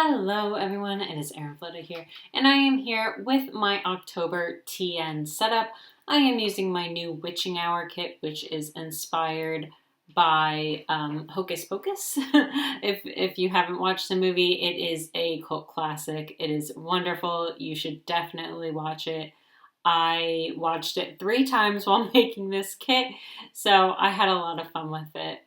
Hello everyone, it is Erin Fletta here, and I am here with my October TN setup. I am using my new Witching Hour kit, which is inspired by Hocus Pocus. If you haven't watched the movie, it is a cult classic. It is wonderful. You should definitely watch it. I watched it 3 times while making this kit, so I had a lot of fun with it.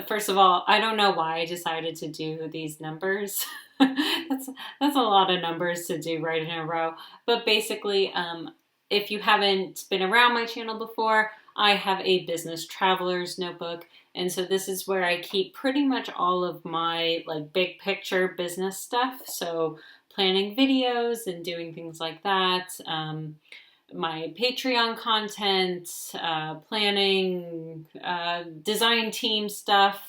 First of all, I don't know why I decided to do these numbers. That's a lot of numbers to do right in a row. But basically, if you haven't been around my channel before, I have a business traveler's notebook. And so this is where I keep pretty much all of my big picture business stuff. So planning videos and doing things like that. My Patreon content, planning, design team stuff,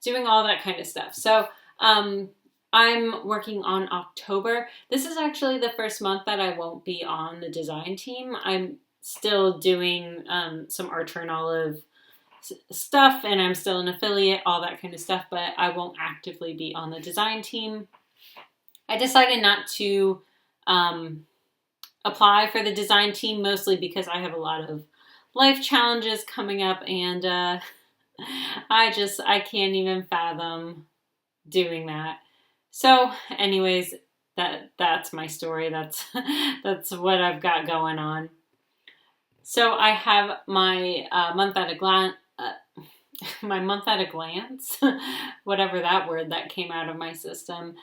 doing all that kind of stuff. So I'm working on October. This is actually the first month that I won't be on the design team. I'm still doing some Archer and Olive stuff, and I'm still an affiliate, all that kind of stuff, but I won't actively be on the design team. I decided not to apply for the design team, mostly because I have a lot of life challenges coming up, and I can't even fathom doing that. So anyways, that's my story. That's what I've got going on. So I have my month at a glance, whatever that word that came out of my system,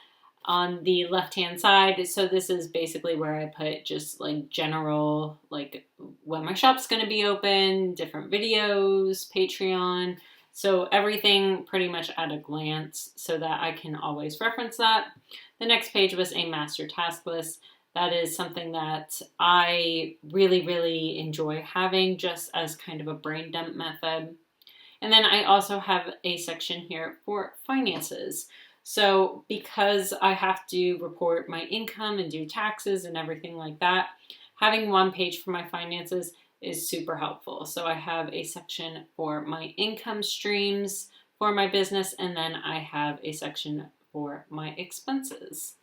on the left hand side. So this is basically where I put just general, when my shop's going to be open, different videos, Patreon. So everything pretty much at a glance so that I can always reference that. The next page was a master task list. That is something that I really, really enjoy having just as kind of a brain dump method. And then I also have a section here for finances. So because I have to report my income and do taxes and everything like that, having one page for my finances is super helpful. So I have a section for my income streams for my business, and then I have a section for my expenses.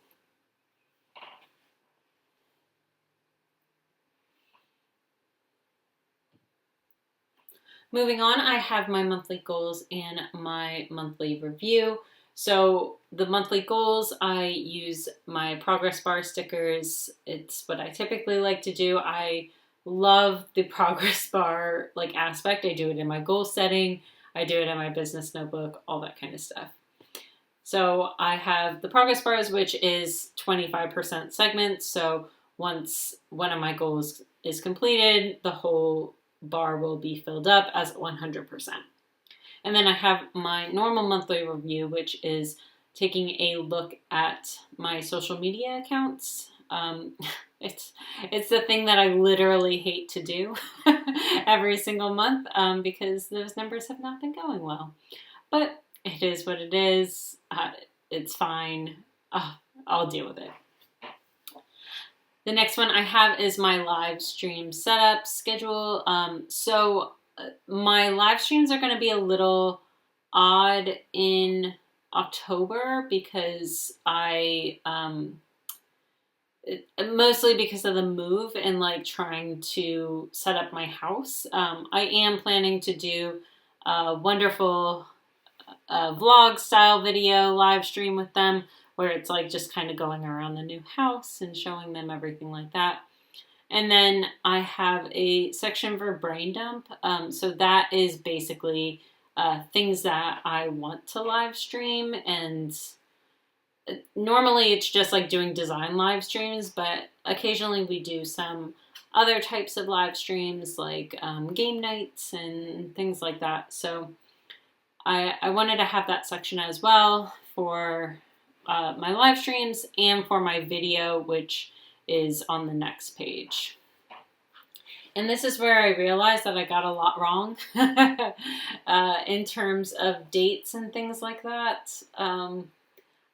Moving on, I have my monthly goals and my monthly review. So the monthly goals, I use my progress bar stickers. It's what I typically like to do. I love the progress bar aspect. I do it in my goal setting. I do it in my business notebook, all that kind of stuff. So I have the progress bars, which is 25% segments. So once one of my goals is completed, the whole bar will be filled up as 100%. And then I have my normal monthly review, which is taking a look at my social media accounts. It's the thing that I literally hate to do every single month because those numbers have not been going well. But it is what it is. It's fine. I'll deal with it. The next one I have is my live stream setup schedule. So my live streams are going to be a little odd in October because mostly because of the move and trying to set up my house. I am planning to do a wonderful vlog style video live stream with them, where it's just kind of going around the new house and showing them everything like that. And then I have a section for brain dump. So that is basically things that I want to live stream. And normally it's just doing design live streams, but occasionally we do some other types of live streams game nights and things like that. So I wanted to have that section as well for my live streams and for my video, which is on the next page. And this is where I realized that I got a lot wrong in terms of dates and things like that. I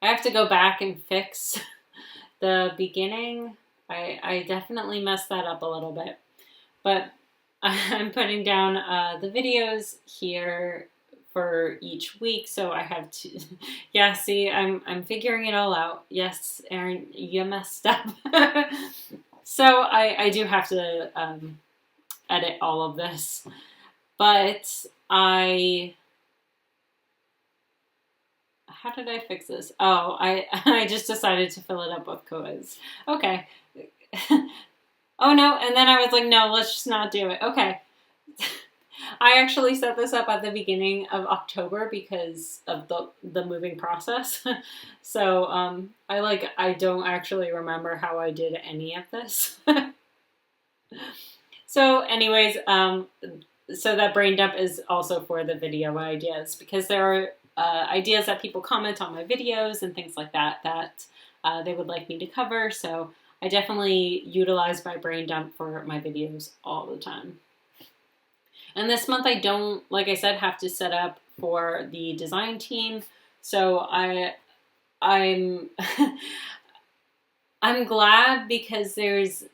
have to go back and fix the beginning. I definitely messed that up a little bit. But I'm putting down the videos here for each week. So I have to, yeah, see, I'm figuring it all out. Yes, Erin, you messed up. So I do have to edit all of this, but how did I fix this? Oh, I just decided to fill it up with quiz. Okay. Oh no, and then I was like, no, let's just not do it. Okay. I actually set this up at the beginning of October because of the moving process. So I don't actually remember how I did any of this. So anyways, so that brain dump is also for the video ideas, because there are ideas that people comment on my videos and things like that that they would like me to cover. So I definitely utilize my brain dump for my videos all the time. And this month I don't, like I said, have to set up for the design team. So I'm I'm glad, because there's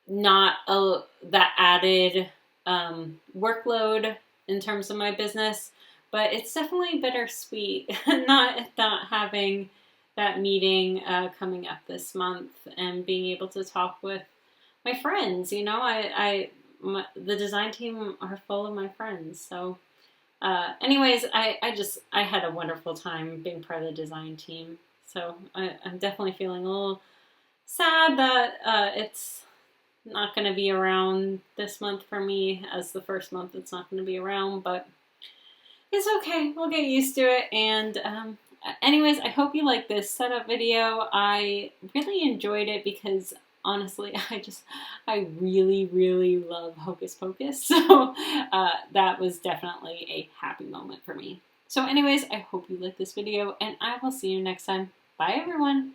not that added workload in terms of my business, but it's definitely bittersweet not having that meeting coming up this month and being able to talk with my friends. You know, the design team are full of my friends. So anyways, I had a wonderful time being part of the design team. So I'm definitely feeling a little sad that it's not going to be around this month for me, as the first month it's not going to be around, but it's okay. We'll get used to it. And anyways, I hope you like this setup video. I really enjoyed it because honestly, I really, really love Hocus Pocus. So that was definitely a happy moment for me. So anyways, I hope you like this video, and I will see you next time. Bye, everyone.